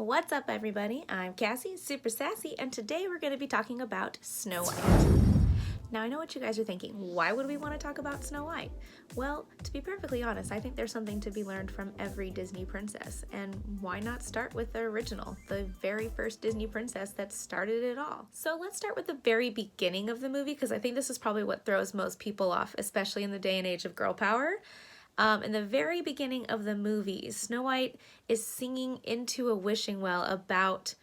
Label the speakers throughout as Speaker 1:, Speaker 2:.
Speaker 1: What's up, everybody? I'm Cassie, super sassy, and today we're going to be talking about Snow White. Now, I know what you guys are thinking. Why would we want to talk about Snow White? Well, to be perfectly honest, I think there's something to be learned from every Disney princess, and why not start with the original, the very first Disney princess that started it all? So let's start with the very beginning of the movie, because I think this is probably what throws most people off, especially in the day and age of girl power. In the very beginning of the movie, Snow White is singing into a wishing well about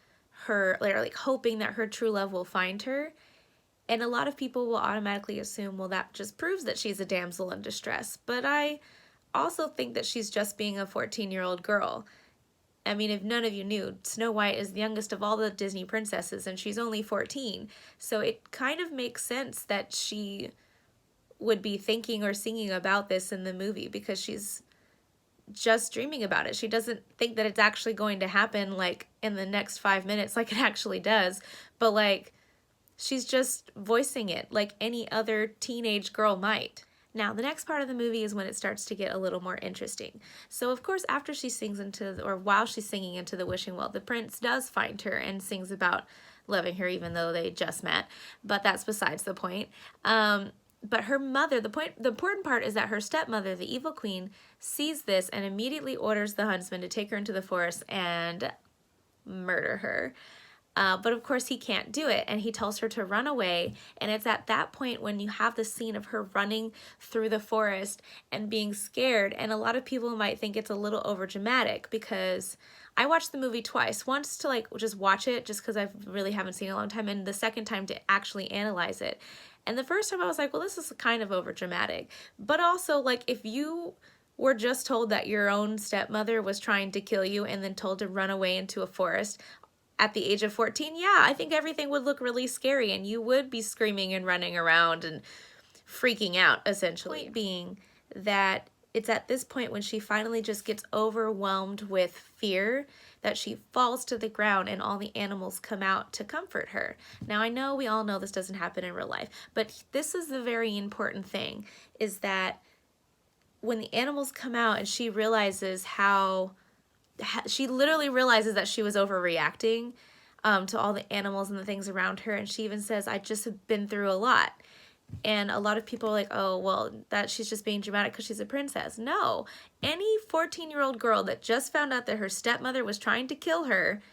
Speaker 1: her, like hoping that her true love will find her. And a lot of people will automatically assume, well, that just proves that she's a damsel in distress. But I also think that she's just being a 14-year-old girl. I mean, if none of you knew, Snow White is the youngest of all the Disney princesses, and she's only 14. So it kind of makes sense that she would be thinking or singing about this in the movie, because she's just dreaming about it. She doesn't think that it's actually going to happen like in the next 5 minutes like it actually does, but like she's just voicing it like any other teenage girl might. Now, the next part of the movie is when it starts to get a little more interesting. So, of course, after she sings into, or while she's singing into the wishing well, the prince does find her and sings about loving her, even though they just met. But that's besides the point. But her mother, the important part is that her stepmother, the evil queen, sees this and immediately orders the huntsman to take her into the forest and murder her. But of course he can't do it, and he tells her to run away, and it's at that point when you have the scene of her running through the forest and being scared, and a lot of people might think it's a little overdramatic, because I watched the movie twice, once to like just watch it just because I really haven't seen it in a long time, and the second time to actually analyze it. And the first time I was like, well, this is kind of overdramatic, but also like if you were just told that your own stepmother was trying to kill you and then told to run away into a forest at the age of 14, yeah, I think everything would look really scary and you would be screaming and running around and freaking out, essentially. Point being that it's at this point when she finally just gets overwhelmed with fear that she falls to the ground and all the animals come out to comfort her. Now, I know we all know this doesn't happen in real life, but this is the very important thing, is that when the animals come out and she realizes she literally realizes that she was overreacting to all the animals and the things around her, and she even says, I just have been through a lot. And a lot of people are like, oh, well, that she's just being dramatic because she's a princess. No, any 14-year-old girl that just found out that her stepmother was trying to kill her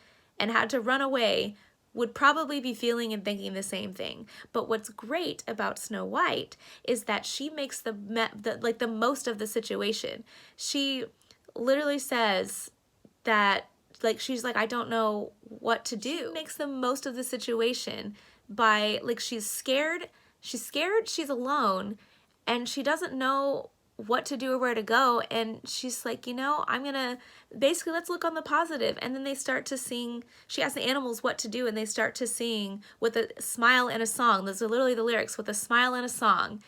Speaker 1: and had to run away would probably be feeling and thinking the same thing. But what's great about Snow White is that she makes the most of the situation. She literally says that, like, she's like, I don't know what to do. She makes the most of the situation by, like, she's scared, she's alone, and she doesn't know what to do or where to go, and she's like, I'm gonna, basically, let's look on the positive. And then they start to sing, she asks the animals what to do, and they start to sing with a smile and a song. Those are literally the lyrics, with a smile and a song.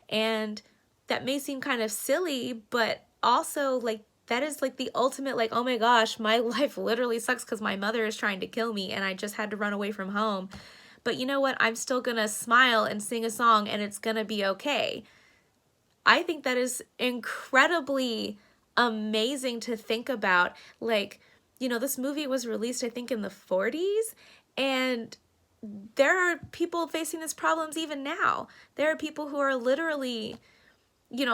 Speaker 1: And that may seem kind of silly, but also, like, that is like the ultimate, like, oh my gosh, my life literally sucks because my mother is trying to kill me and I just had to run away from home. But you know what? I'm still gonna smile and sing a song and it's gonna be okay. I think that is incredibly amazing to think about. Like, this movie was released, I think, in the 40s, and there are people facing these problems even now. There are people who are literally,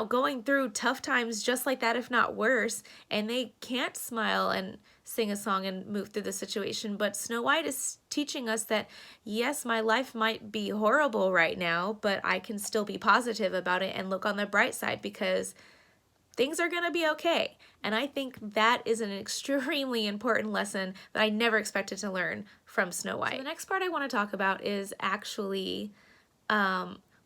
Speaker 1: going through tough times just like that, if not worse, and they can't smile and sing a song and move through the situation. But Snow White is teaching us that, yes, my life might be horrible right now, but I can still be positive about it and look on the bright side, because things are going to be okay. And I think that is an extremely important lesson that I never expected to learn from Snow White. So the next part I want to talk about is actually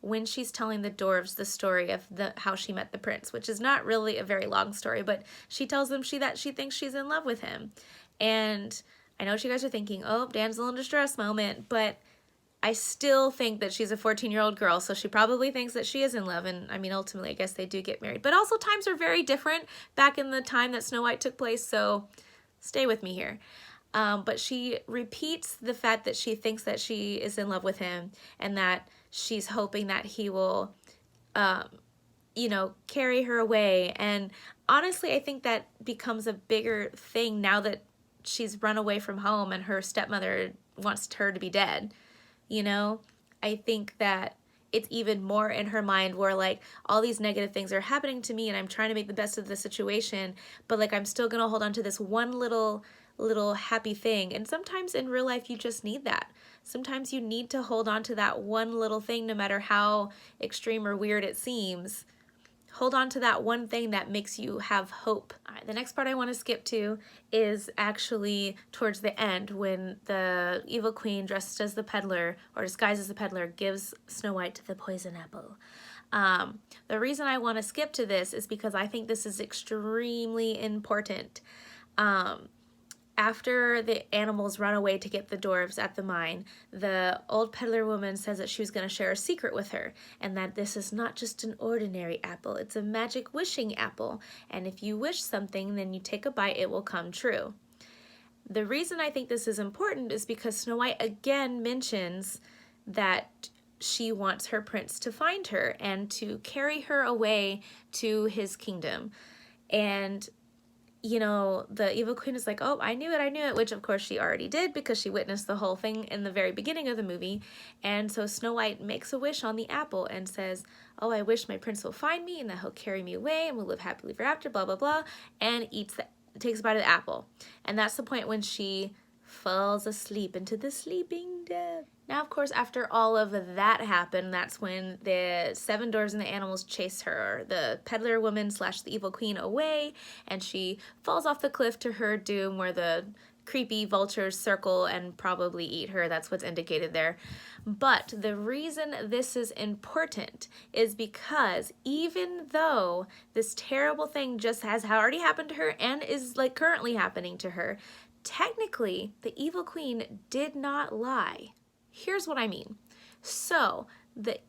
Speaker 1: when she's telling the dwarves the story of how she met the prince, which is not really a very long story, but she tells them that she thinks she's in love with him. And I know what you guys are thinking, oh, damsel in distress moment, but I still think that she's a 14-year-old girl, so she probably thinks that she is in love, and I mean, ultimately, I guess they do get married. But also, times are very different back in the time that Snow White took place, so stay with me here. But she repeats the fact that she thinks that she is in love with him, and that she's hoping that he will, carry her away. And honestly, I think that becomes a bigger thing now that she's run away from home and her stepmother wants her to be dead, you know? I think that it's even more in her mind where like all these negative things are happening to me and I'm trying to make the best of the situation, but like I'm still gonna hold on to this one little happy thing. And sometimes in real life you just need that. Sometimes you need to hold on to that one little thing, no matter how extreme or weird it seems. Hold on to that one thing that makes you have hope. All right, the next part I want to skip to is actually towards the end when the evil queen dressed as the peddler or disguised as the peddler gives Snow White the poison apple. The reason I want to skip to this is because I think this is extremely important. After the animals run away to get the dwarves at the mine, the old peddler woman says that she was going to share a secret with her, and that this is not just an ordinary apple, it's a magic wishing apple, and if you wish something, then you take a bite, it will come true. The reason I think this is important is because Snow White again mentions that she wants her prince to find her and to carry her away to his kingdom. And you know, the evil queen is like, oh, I knew it, which of course she already did because she witnessed the whole thing in the very beginning of the movie. And so Snow White makes a wish on the apple and says, oh, I wish my prince will find me and that he'll carry me away and we'll live happily ever after, blah, blah, blah, and takes a bite of the apple. And that's the point when she falls asleep into the sleeping death. Now, of course, after all of that happened, that's when the 7 dwarves and the animals chase her, the peddler woman / the evil queen, away, and she falls off the cliff to her doom where the creepy vultures circle and probably eat her. That's what's indicated there. But the reason this is important is because even though this terrible thing just has already happened to her and is like currently happening to her, technically the evil queen did not lie. Here's what I mean. So the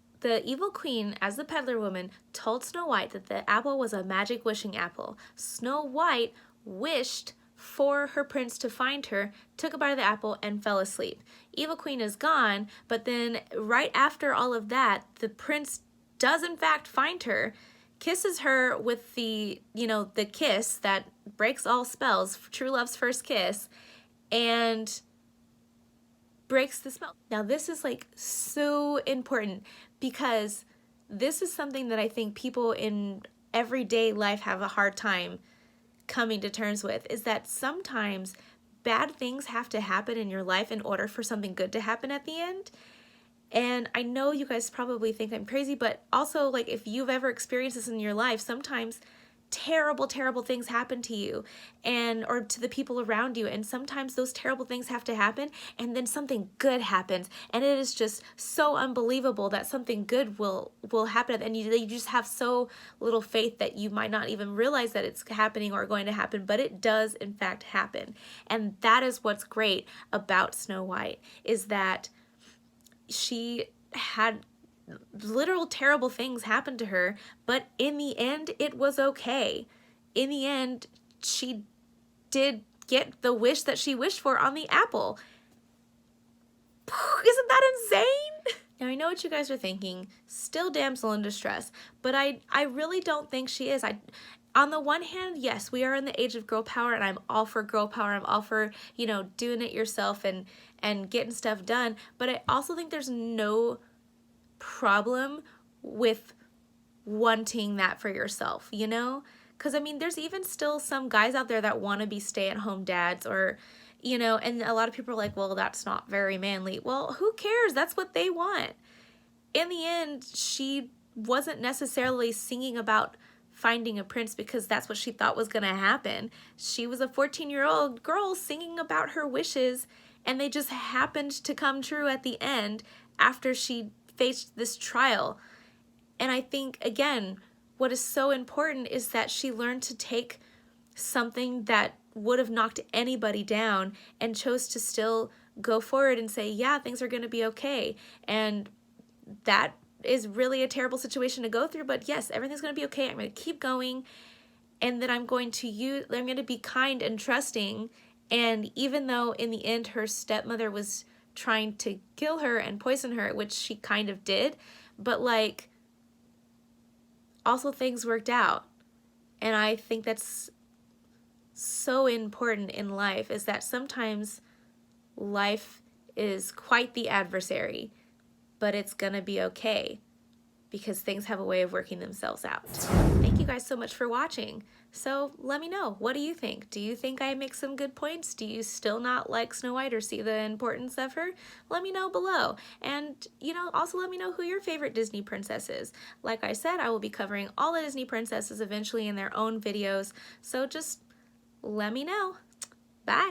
Speaker 1: evil queen, as the peddler woman, told Snow White that the apple was a magic wishing apple. Snow White wished for her prince to find her, took a bite of the apple, and fell asleep. Evil queen is gone, but then right after all of that, the prince does in fact find her, kisses her with the kiss that breaks all spells, true love's first kiss, and breaks the spell. Now this is like so important because this is something that I think people in everyday life have a hard time coming to terms with, is that sometimes bad things have to happen in your life in order for something good to happen at the end. And I know you guys probably think I'm crazy, but also like if you've ever experienced this in your life, sometimes terrible things happen to you or to the people around you, and sometimes those terrible things have to happen and then something good happens, and it is just so unbelievable that something good will happen, and you just have so little faith that you might not even realize that it's happening or going to happen, but it does in fact happen. And that is what's great about Snow White, is that she had literal terrible things happen to her, but in the end it was okay. In the end she did get the wish that she wished for on the apple. Isn't that insane? Now I know what you guys are thinking, still damsel in distress, but I really don't think she is. On the one hand, yes, we are in the age of girl power, and I'm all for girl power. I'm all for, doing it yourself and getting stuff done, but I also think there's no problem with wanting that for yourself, because I mean there's even still some guys out there that want to be stay-at-home dads, or and a lot of people are like, well, that's not very manly. Well, who cares? That's what they want. In the end, she wasn't necessarily singing about finding a prince because that's what she thought was gonna happen. She was a 14-year-old girl singing about her wishes, and they just happened to come true at the end after she faced this trial. And I think, again, what is so important is that she learned to take something that would have knocked anybody down and chose to still go forward and say, yeah, things are going to be okay. And that is really a terrible situation to go through, but yes, everything's going to be okay. I'm going to keep going, and then I'm going to be kind and trusting. And even though in the end her stepmother was trying to kill her and poison her, which she kind of did, but like also things worked out. And I think that's so important in life is that sometimes life is quite the adversary, but it's gonna be okay because things have a way of working themselves out. Thank you guys so much for watching. So let me know, what do you think? Do you think I make some good points? Do you still not like Snow White or see the importance of her? Let me know below. And also let me know who your favorite Disney princess is. Like I said, I will be covering all the Disney princesses eventually in their own videos, so just let me know.